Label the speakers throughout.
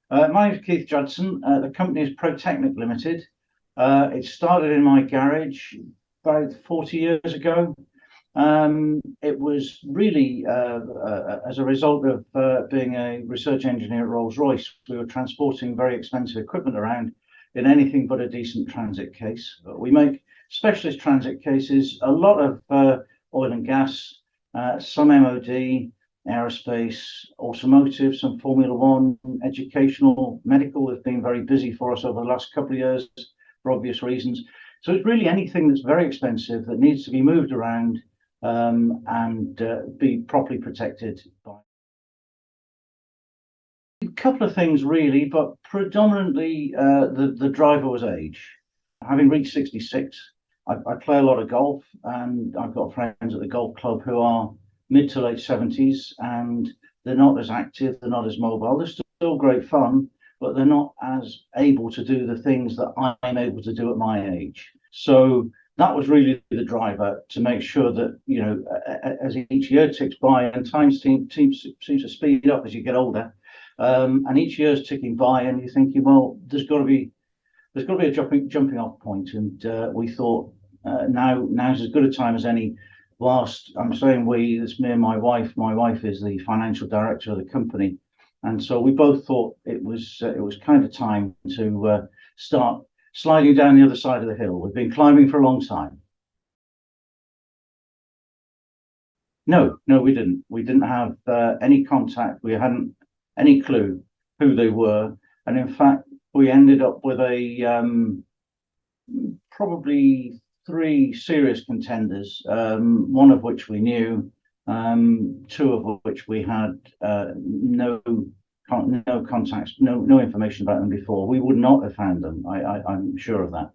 Speaker 1: My name is Keith Judson. The company is ProTechnic Limited. It started in my garage about 40 years ago. It was really as a result of being a research engineer at Rolls-Royce. We were transporting very expensive equipment around in anything but a decent transit case. We make specialist transit cases, a lot of oil and gas, some MOD, aerospace, automotive, some Formula One, educational, medical has been very busy for us over the last couple of years for obvious reasons. So it's really anything that's very expensive that needs to be moved around and be properly protected by. A couple of things really, but predominantly the driver was age. Having reached 66, I play a lot of golf, and I've got friends at the golf club who are mid to late 70s, and they're not as active, they're not as mobile. They're still great fun, but they're not as able to do the things that I'm able to do at my age. So that was really the driver, to make sure that, you know, as each year ticks by and time seems to speed up as you get older, and each year's ticking by, and you're thinking, well, there's got to be a jumping off point, and we thought now's as good a time as any. Whilst I'm saying we, it's me and my wife. My wife is the financial director of the company, and so we both thought it was kind of time to start sliding down the other side of the hill. We've been climbing for a long time. No, no, we didn't. We didn't have any contact. We hadn't any clue who they were, and in fact, we ended up with probably three serious contenders, one of which we knew, two of which we had no contacts, no information about them before. We would not have found them. I'm sure of that.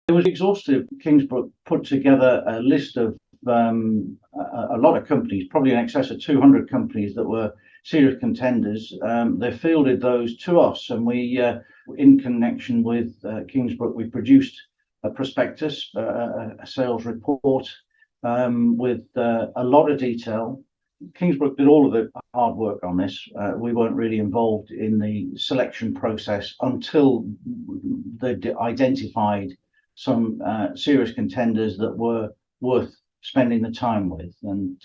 Speaker 1: It was exhaustive. Kingsbrook put together a list of a lot of companies, probably in excess of 200 companies that were serious contenders. They fielded those to us, and we, in connection with Kingsbrook, we produced a prospectus, a sales report with a lot of detail. Kingsbrook did all of the hard work on this. We weren't really involved in the selection process until they identified some serious contenders that were worth spending the time with. And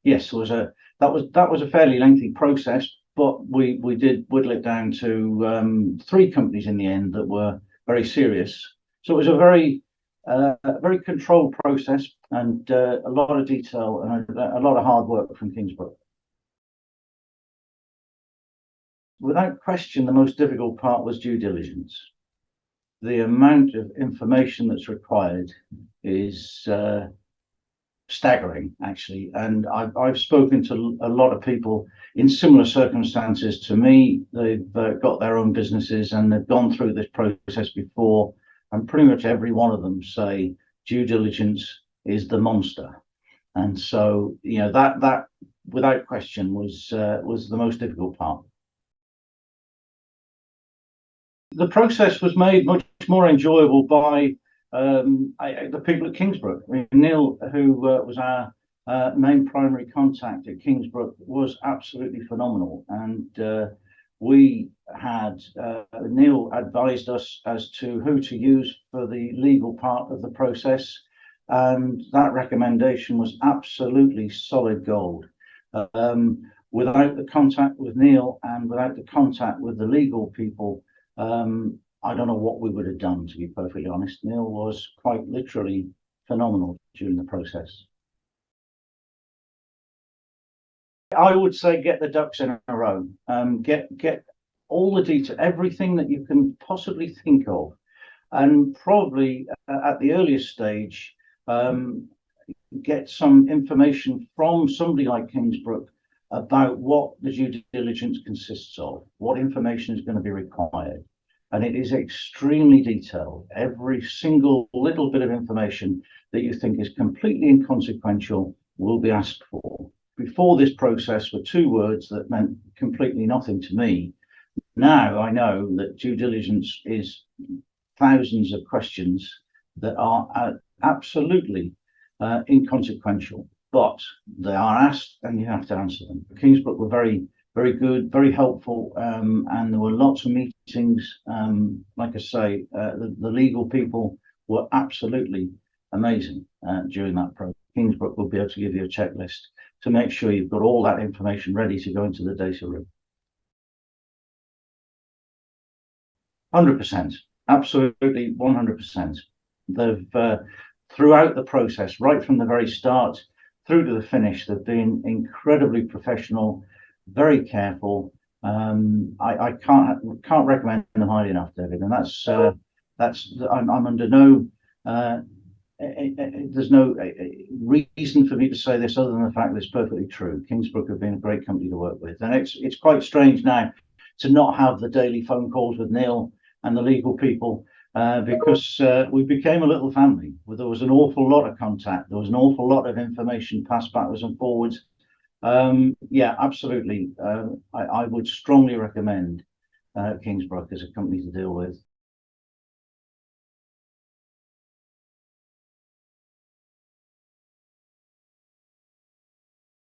Speaker 1: yes, that was a fairly lengthy process, but we did whittle it down to three companies in the end that were very serious. So it was a very controlled process, and a lot of detail and a lot of hard work from Kingsbrook. Without question, the most difficult part was due diligence. The amount of information that's required is staggering, actually. And I've spoken to a lot of people in similar circumstances to me. They've got their own businesses and they've gone through this process before, and pretty much every one of them say due diligence is the monster. And so, you know, that without question was the most difficult part. The process was made much more enjoyable by the people at Kingsbrook. I mean, Neil, who was our main primary contact at Kingsbrook, was absolutely phenomenal. And we had Neil advised us as to who to use for the legal part of the process, and that recommendation was absolutely solid gold. Without the contact with Neil and without the contact with the legal people, I don't know what we would have done, to be perfectly honest. Neil was quite literally phenomenal during the process. I would say get the ducks in a row. Get all the detail, everything that you can possibly think of, and probably at the earliest stage, get some information from somebody like Kingsbrook about what the due diligence consists of, what information is going to be required. And it is extremely detailed. Every single little bit of information that you think is completely inconsequential will be asked for. Before this process were two words that meant completely nothing to me. Now I know that due diligence is thousands of questions that are absolutely inconsequential, but they are asked and you have to answer them. Kingsbrook were very, very good, very helpful, and there were lots of meetings. Like I say, the legal people were absolutely amazing during that process. Kingsbrook will be able to give you a checklist to make sure you've got all that information ready to go into the data room. 100%, absolutely 100%. They've throughout the process, right from the very start through to the finish, they've been incredibly professional, very careful. I can't recommend them highly enough, David. And that's I'm under no there's no reason for me to say this other than the fact that it's perfectly true. Kingsbrook have been a great company to work with, and it's quite strange now to not have the daily phone calls with Neil and the legal people because we became a little family. There was an awful lot of contact. There was an awful lot of information passed backwards and forwards. Yeah, absolutely. I would strongly recommend Kingsbrook as a company to deal with.